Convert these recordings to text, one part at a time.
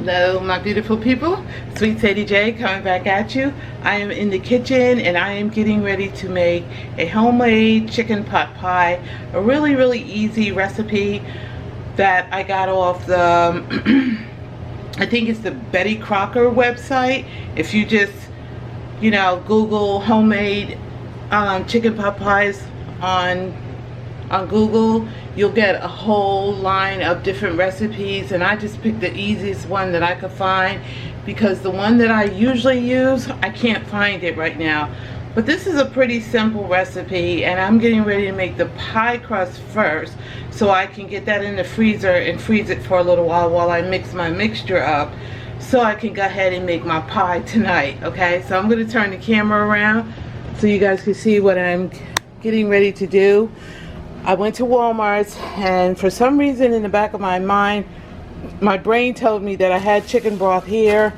Hello my beautiful people, Swt Sadie J coming back at you. I am in the kitchen and I am getting ready to make a homemade chicken pot pie. A really easy recipe that I got off the I think it's the Betty Crocker website. If you just Google homemade chicken pot pies on Google, you'll get a whole line of different recipes, and I just picked the easiest one that I could find because the one that I usually use, I can't find it right now. But this is a pretty simple recipe, and I'm getting ready to make the pie crust first so I can get that in the freezer and freeze it for a little while I mix my mixture up so I can go ahead and make my pie tonight. Okay, so I'm going to turn the camera around so you guys can see what I'm getting ready to do. I went to Walmart, and for some reason in the back of my mind, my brain told me that I had chicken broth here,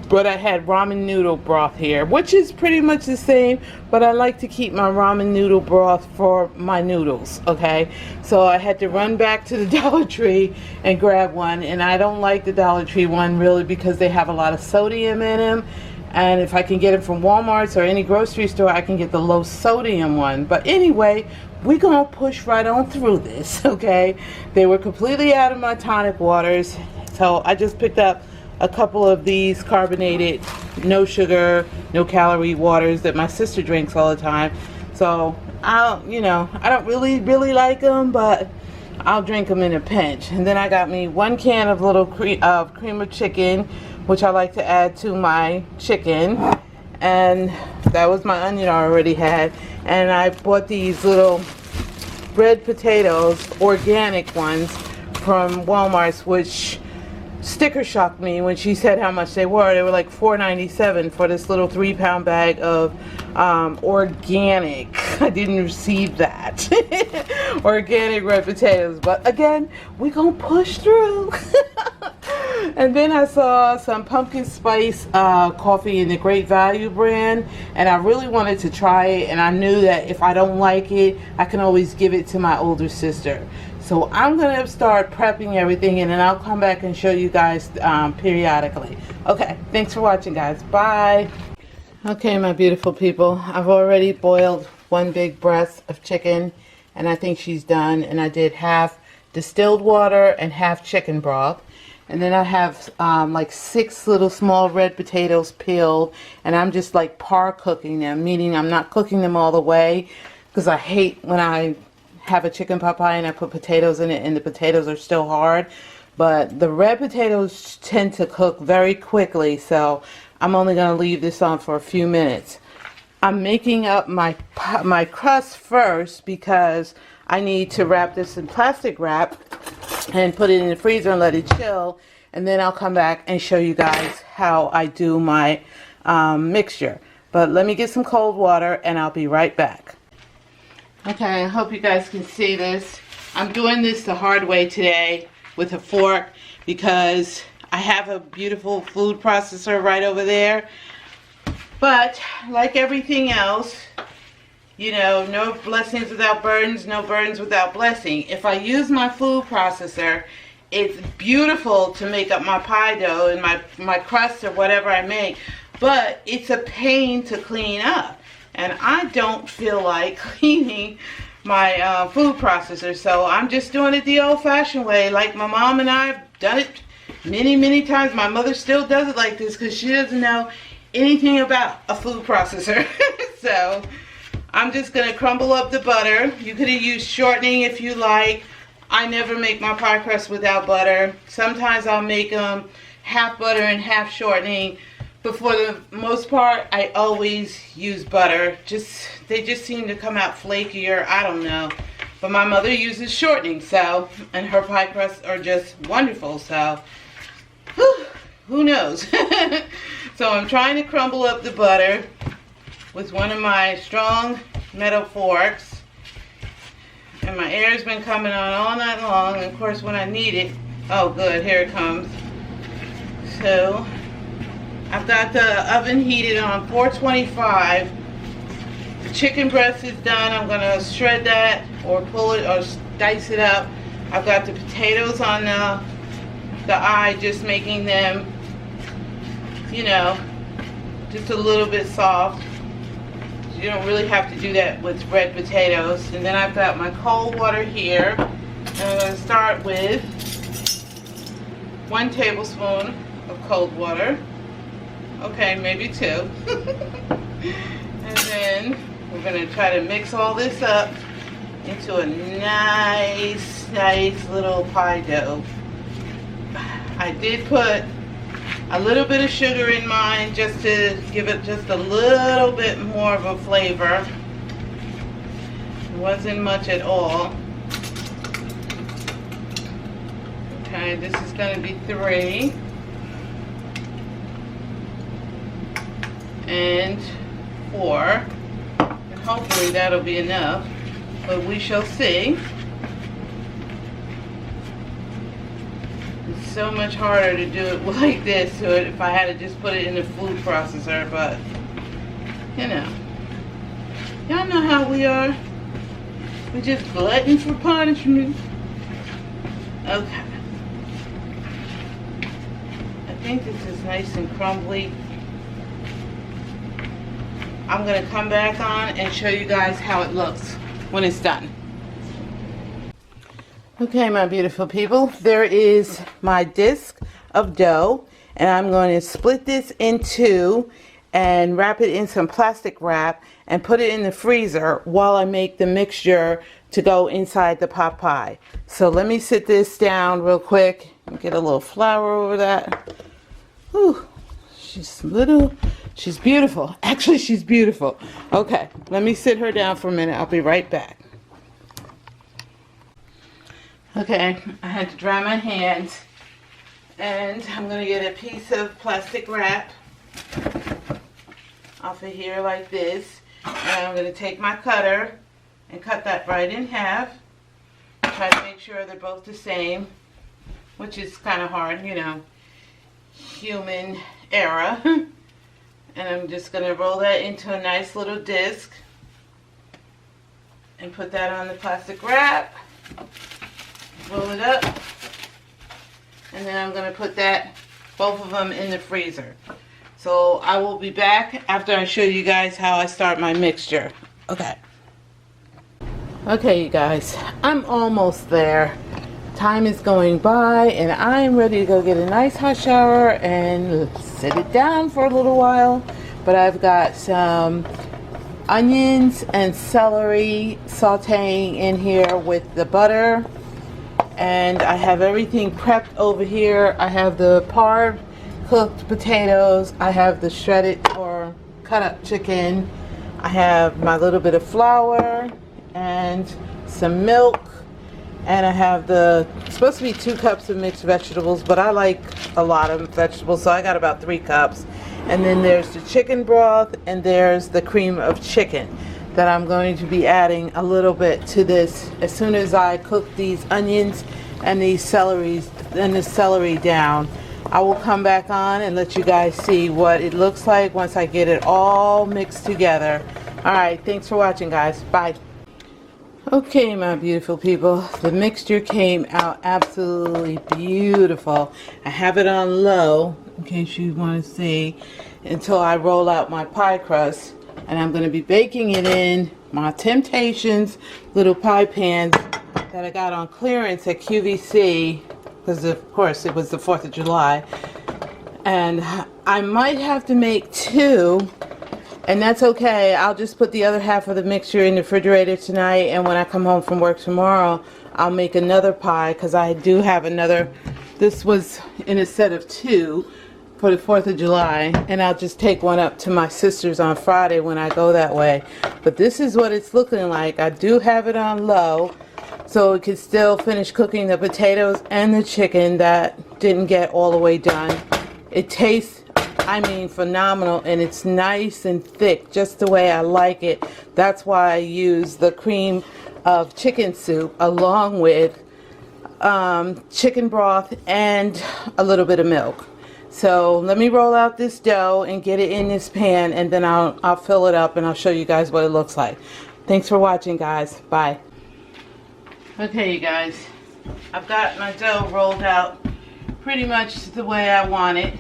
but I had ramen noodle broth here, which is pretty much the same, but I like to keep my ramen noodle broth for my noodles, okay? So I had to run back to the Dollar Tree and grab one, and I don't like the Dollar Tree one really because they have a lot of sodium in them. And if I can get it from Walmart or any grocery store, I can get the low sodium one. But anyway, we're going to push right on through this, okay? They were completely out of my tonic waters. So I just picked up a couple of these carbonated, no sugar, no calorie waters that my sister drinks all the time. So I don't really like them, but I'll drink them in a pinch. And then I got me 1 can of little cream of chicken, which I like to add to my chicken, and that was my onion I already had. And I bought these little red potatoes, organic ones from Walmart, which sticker shocked me when she said how much they were. They were like $4.97 for this little 3-pound bag of organic. I didn't receive that. Organic red potatoes, but again, we're gonna push through. And then I saw some pumpkin spice coffee in the Great Value brand, and I really wanted to try it, and I knew that if I don't like it, I can always give it to my older sister. So I'm going to start prepping everything, and then I'll come back and show you guys periodically. Okay, thanks for watching, guys. Bye. Okay, my beautiful people, I've already boiled 1 big breast of chicken, and I think she's done. And I did half distilled water and half chicken broth. And then I have like 6 little small red potatoes peeled, and I'm just like par cooking them, meaning I'm not cooking them all the way because I hate when I have a chicken pot pie and I put potatoes in it and the potatoes are still hard. But the red potatoes tend to cook very quickly, so I'm only going to leave this on for a few minutes. I'm making up my crust first because I need to wrap this in plastic wrap and put it in the freezer and let it chill, and then I'll come back and show you guys how I do my mixture. But let me get some cold water and I'll be right back. Okay, I hope you guys can see this. I'm doing this the hard way today with a fork because I have a beautiful food processor right over there. But like everything else, no blessings without burdens, no burdens without blessing. If I use my food processor, it's beautiful to make up my pie dough and my crust or whatever I make, but it's a pain to clean up. And I don't feel like cleaning my food processor, so I'm just doing it the old-fashioned way, like my mom and I have done it many times. My mother still does it like this because she doesn't know anything about a food processor. So I'm just going to crumble up the butter. You could have used shortening if you like. I never make my pie crust without butter. Sometimes I'll make them half butter and half shortening. But for the most part, I always use butter. They just seem to come out flakier. I don't know. But my mother uses shortening, and her pie crusts are just wonderful. So, who knows? So I'm trying to crumble up the butter with one of my strong metal forks, and my air's been coming on all night long, and of course when I need it, oh good, here it comes. So I've got the oven heated on 425. The chicken breast is done. I'm going to shred that or pull it or dice it up. I've got the potatoes on the the eye, just making them, you know, just a little bit soft. You don't really have to do that with red potatoes. And then I've got my cold water here. And I'm going to start with 1 tablespoon of cold water. Okay, maybe 2. And then we're going to try to mix all this up into a nice little pie dough. I did put a little bit of sugar in mine just to give it just a little bit more of a flavor. It wasn't much at all. Okay, this is going to be 3. And 4. And hopefully that'll be enough. But we shall see. It's so much harder to do it like this so if I had to just put it in the food processor, but you know. Y'all know how we are. We're just glutton for punishment. Okay. I think this is nice and crumbly. I'm going to come back on and show you guys how it looks when it's done. Okay, my beautiful people, there is my disc of dough, and I'm going to split this in 2 and wrap it in some plastic wrap and put it in the freezer while I make the mixture to go inside the pot pie. So let me sit this down real quick and get a little flour over that. Whew, she's beautiful. Actually, she's beautiful. Okay, let me sit her down for a minute. I'll be right back. Okay, I had to dry my hands, and I'm going to get a piece of plastic wrap off of here like this, and I'm going to take my cutter and cut that right in half. Try to make sure they're both the same, which is kind of hard, you know, human error. And I'm just going to roll that into a nice little disc and put that on the plastic wrap. Roll it up, and then I'm going to put both of them in the freezer. So I will be back after I show you guys how I start my mixture. Okay. Okay, you guys, I'm almost there. Time is going by, and I'm ready to go get a nice hot shower and sit it down for a little while. But I've got some onions and celery sauteing in here with the butter. And I have everything prepped over here. I have the parred cooked potatoes. I have the shredded or cut up chicken. I have my little bit of flour and some milk. And I have it's supposed to be 2 cups of mixed vegetables, but I like a lot of vegetables, so I got about 3 cups. And then there's the chicken broth, and there's the cream of chicken that I'm going to be adding a little bit to this as soon as I cook these onions and these celery down. I will come back on and let you guys see what it looks like once I get it all mixed together. Alright, thanks for watching, guys. Bye. Okay, my beautiful people, the mixture came out absolutely beautiful. I have it on low in case you want to see until I roll out my pie crust. And I'm going to be baking it in my Temptations little pie pans that I got on clearance at QVC, because of course it was the 4th of July. And I might have to make 2, and that's okay. I'll just put the other half of the mixture in the refrigerator tonight, and when I come home from work tomorrow, I'll make another pie, because I do have another. This was in a set of 2 for the 4th of July, and I'll just take one up to my sister's on Friday when I go that way. But this is what it's looking like. I do have it on low so it can still finish cooking the potatoes and the chicken that didn't get all the way done. It tastes, I mean, phenomenal, and it's nice and thick just the way I like it. That's why I use the cream of chicken soup along with chicken broth and a little bit of milk. So let me roll out this dough and get it in this pan, and then I'll fill it up and I'll show you guys what it looks like. Thanks for watching, guys. Bye. Okay, you guys, I've got my dough rolled out pretty much the way I want it.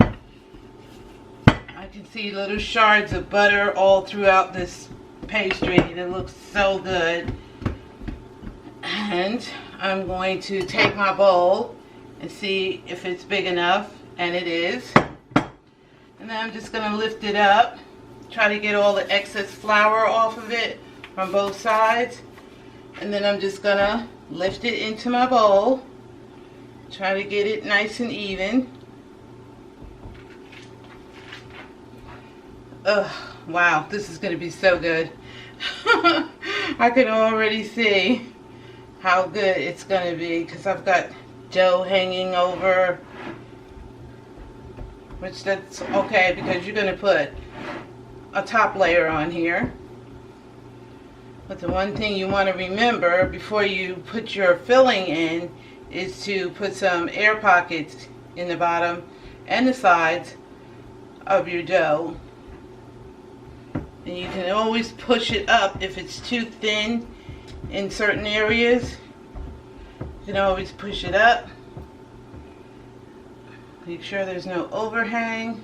I can see little shards of butter all throughout this pastry. It looks so good. And I'm going to take my bowl and see if it's big enough, and it is. And then I'm just going to lift it up, try to get all the excess flour off of it from both sides. And then I'm just going to lift it into my bowl, try to get it nice and even. Ugh, wow, this is going to be so good. I can already see how good it's going to be because I've got dough hanging over, which that's okay because you're going to put a top layer on here. But the one thing you want to remember before you put your filling in is to put some air pockets in the bottom and the sides of your dough. And you can always push it up if it's too thin in certain areas. You can always push it up. Make sure there's no overhang.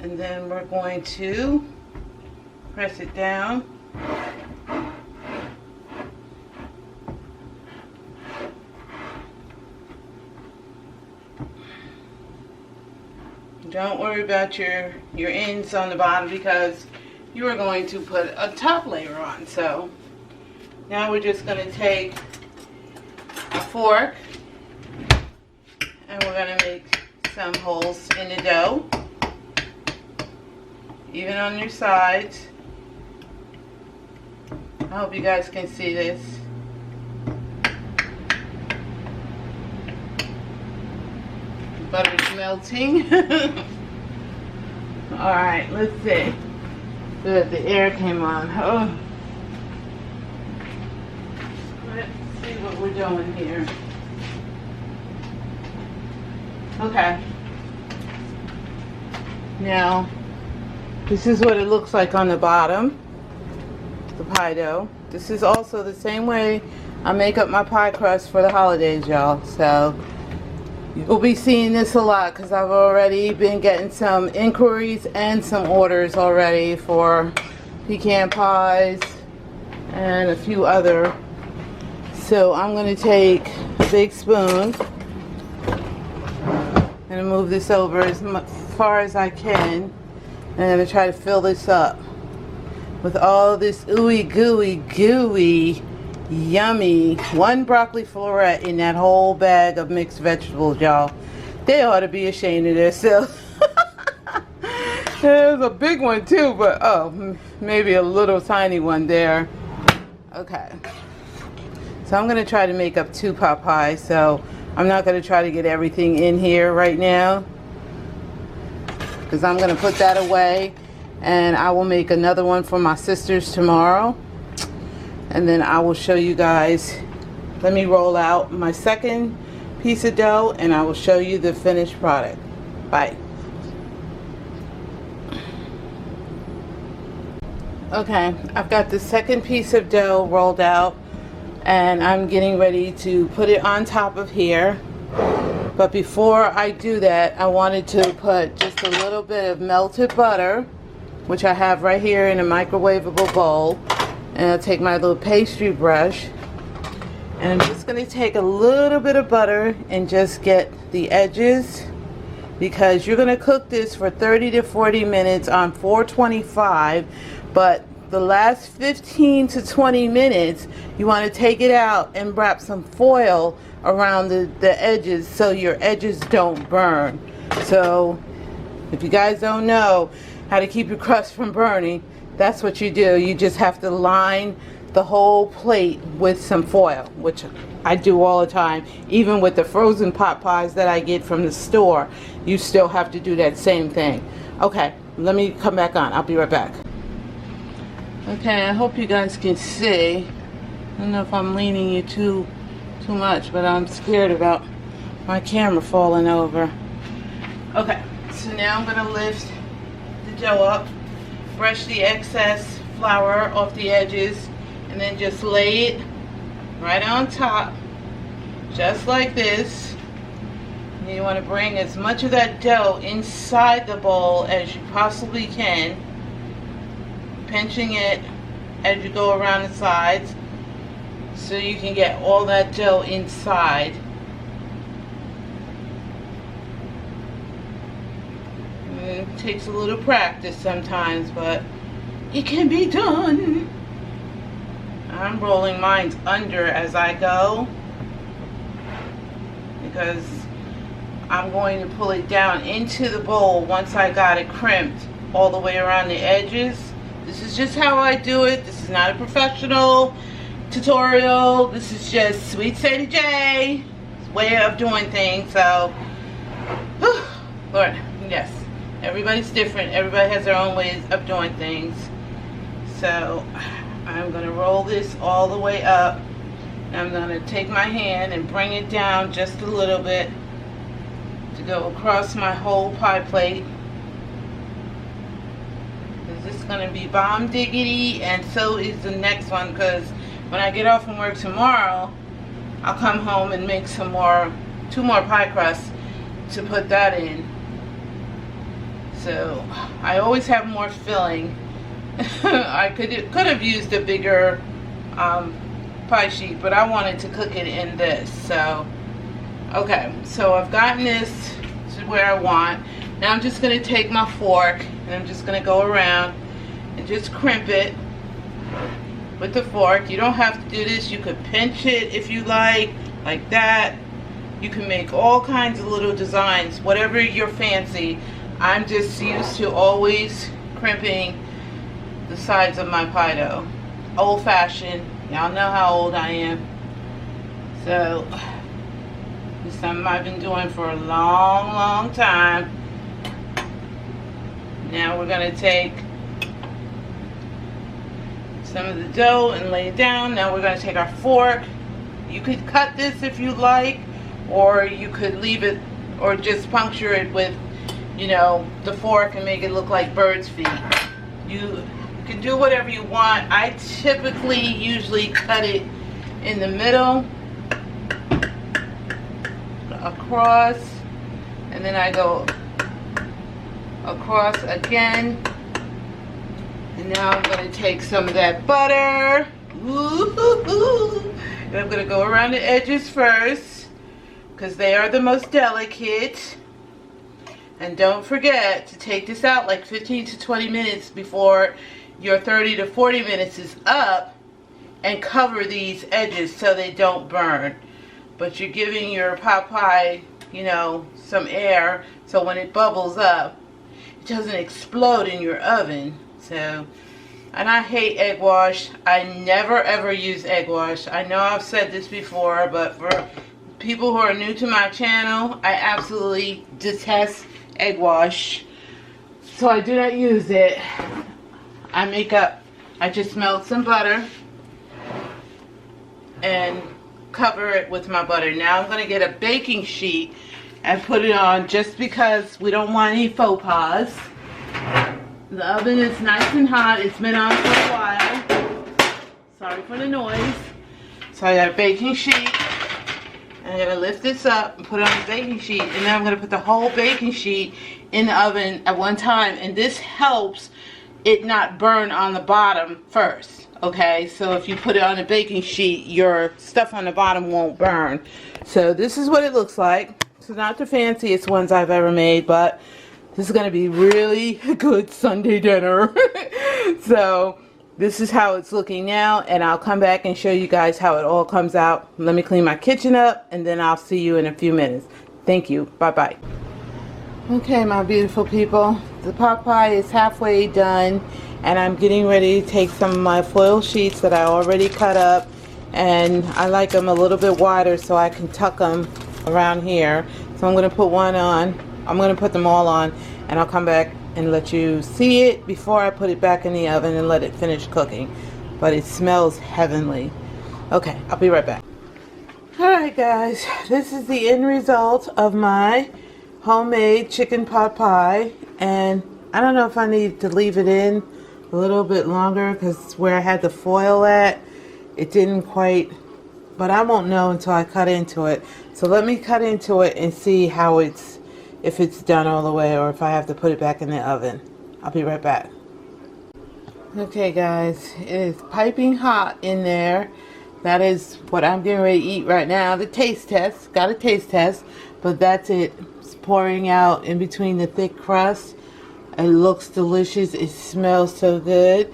And then we're going to press it down. Don't worry about your ends on the bottom because you are going to put a top layer on. So now we're just going to take a fork and we're going to make some holes in the dough, even on your sides. I hope you guys can see this. Butter's melting. Alright, let's see. Good, the air came on. Oh. Let's see what we're doing here. Okay. Now, this is what it looks like on the bottom. The pie dough. This is also the same way I make up my pie crust for the holidays, y'all. So you'll be seeing this a lot because I've already been getting some inquiries and some orders already for pecan pies and a few other. So I'm going to take a big spoon and move this over as far as I can. And I'm going to try to fill this up with all this ooey gooey yummy one broccoli floret in that whole bag of mixed vegetables, y'all. They ought to be ashamed of themselves. There's a big one too, but oh, maybe a little tiny one there. Okay, so I'm gonna try to make up 2 pot pies, so I'm not gonna try to get everything in here right now because I'm gonna put that away. And I will make another one for my sisters tomorrow. And then I will show you guys. Let me roll out my second piece of dough and I will show you the finished product. Bye. Okay, I've got the second piece of dough rolled out and I'm getting ready to put it on top of here. But before I do that, I wanted to put just a little bit of melted butter, which I have right here in a microwavable bowl. And I'll take my little pastry brush and I'm just going to take a little bit of butter and just get the edges, because you're going to cook this for 30 to 40 minutes on 425, but the last 15 to 20 minutes you want to take it out and wrap some foil around the edges so your edges don't burn. So if you guys don't know how to keep your crust from burning, that's what you do. You just have to line the whole plate with some foil, which I do all the time. Even with the frozen pot pies that I get from the store, you still have to do that same thing. Okay, let me come back on. I'll be right back. Okay, I hope you guys can see. I don't know if I'm leaning you too much, but I'm scared about my camera falling over. Okay, so now I'm going to lift the dough up, brush the excess flour off the edges, and then just lay it right on top just like this. And you want to bring as much of that dough inside the bowl as you possibly can, pinching it as you go around the sides so you can get all that dough inside. It takes a little practice sometimes, but it can be done. I'm rolling mine under as I go because I'm going to pull it down into the bowl once I got it crimped all the way around the edges. This is just how I do it. This is not a professional tutorial. This is just Swt Sadie J way of doing things. So, Lord, yes. Everybody's different. Everybody has their own ways of doing things. So I'm going to roll this all the way up. And I'm going to take my hand and bring it down just a little bit to go across my whole pie plate. This is going to be bomb diggity, and so is the next one, because when I get off from work tomorrow, I'll come home and make two more pie crusts to put that in. So I always have more filling. I could have used a bigger pie sheet, but I wanted to cook it in this. So okay, so I've gotten this to where I want. Now I'm just going to take my fork and I'm just going to go around and just crimp it with the fork. You don't have to do this. You could pinch it if you like that. You can make all kinds of little designs, whatever you're fancy. I'm just used to always crimping the sides of my pie dough. Old fashioned. Y'all know how old I am. So, this is something I've been doing for a long, long time. Now we're going to take some of the dough and lay it down. Now we're going to take our fork. You could cut this if you like, or you could leave it, or just puncture it with, you know, the fork and make it look like bird's feet. You can do whatever you want. I typically usually cut it in the middle, across, and then I go across again. And now I'm going to take some of that butter. Ooh, and I'm going to go around the edges first, because they are the most delicate. And don't forget to take this out like 15 to 20 minutes before your 30 to 40 minutes is up, and cover these edges so they don't burn. But you're giving your pot pie, you know, some air, so when it bubbles up, it doesn't explode in your oven. So, and I hate egg wash. I never ever use egg wash. I know I've said this before, but for people who are new to my channel, I absolutely detest egg wash, so I do not use it. I just melt some butter and cover it with my butter. Now I'm going to get a baking sheet and put it on, just because we don't want any faux pas. The oven is nice and hot. It's been on for a while. Sorry for the noise. So I got a baking sheet. I'm going to lift this up and put it on the baking sheet, and then I'm going to put the whole baking sheet in the oven at one time, and this helps it not burn on the bottom first. Okay, so if you put it on a baking sheet, your stuff on the bottom won't burn. So this is what it looks like. This is not the fanciest ones I've ever made, but this is going to be really good Sunday dinner. So this is how it's looking now, and I'll come back and show you guys how it all comes out. Let me clean my kitchen up, and then I'll see you in a few minutes. Thank you. Bye-bye. Okay, my beautiful people, the pot pie is halfway done, and I'm getting ready to take some of my foil sheets that I already cut up, and I like them a little bit wider so I can tuck them around here. So I'm going to put one on. I'm going to put them all on, and I'll come back and let you see it before I put it back in the oven and let it finish cooking. But it smells heavenly. Okay, I'll be right back. Alright guys, this is the end result of my homemade chicken pot pie, and I don't know if I need to leave it in a little bit longer, because where I had the foil at, it didn't quite but I won't know until I cut into it. So let me cut into it and see how if it's done all the way or if I have to put it back in the oven. I'll be right back. Okay guys, it is piping hot in there. That is what I'm getting ready to eat right now. The taste test, got a taste test, but that's it. It's pouring out in between the thick crust. It looks delicious. It smells so good.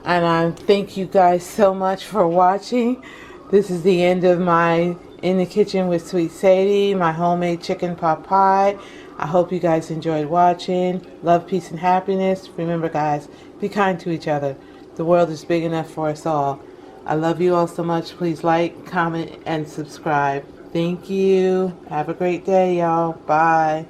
And I thank you guys so much for watching. This is the end of my In the Kitchen with Swt Sadie, my homemade chicken pot pie. I hope you guys enjoyed watching. Love, peace, and happiness. Remember guys, be kind to each other. The world is big enough for us all. I love you all so much. Please like, comment, and subscribe. Thank you. Have a great day, y'all. Bye.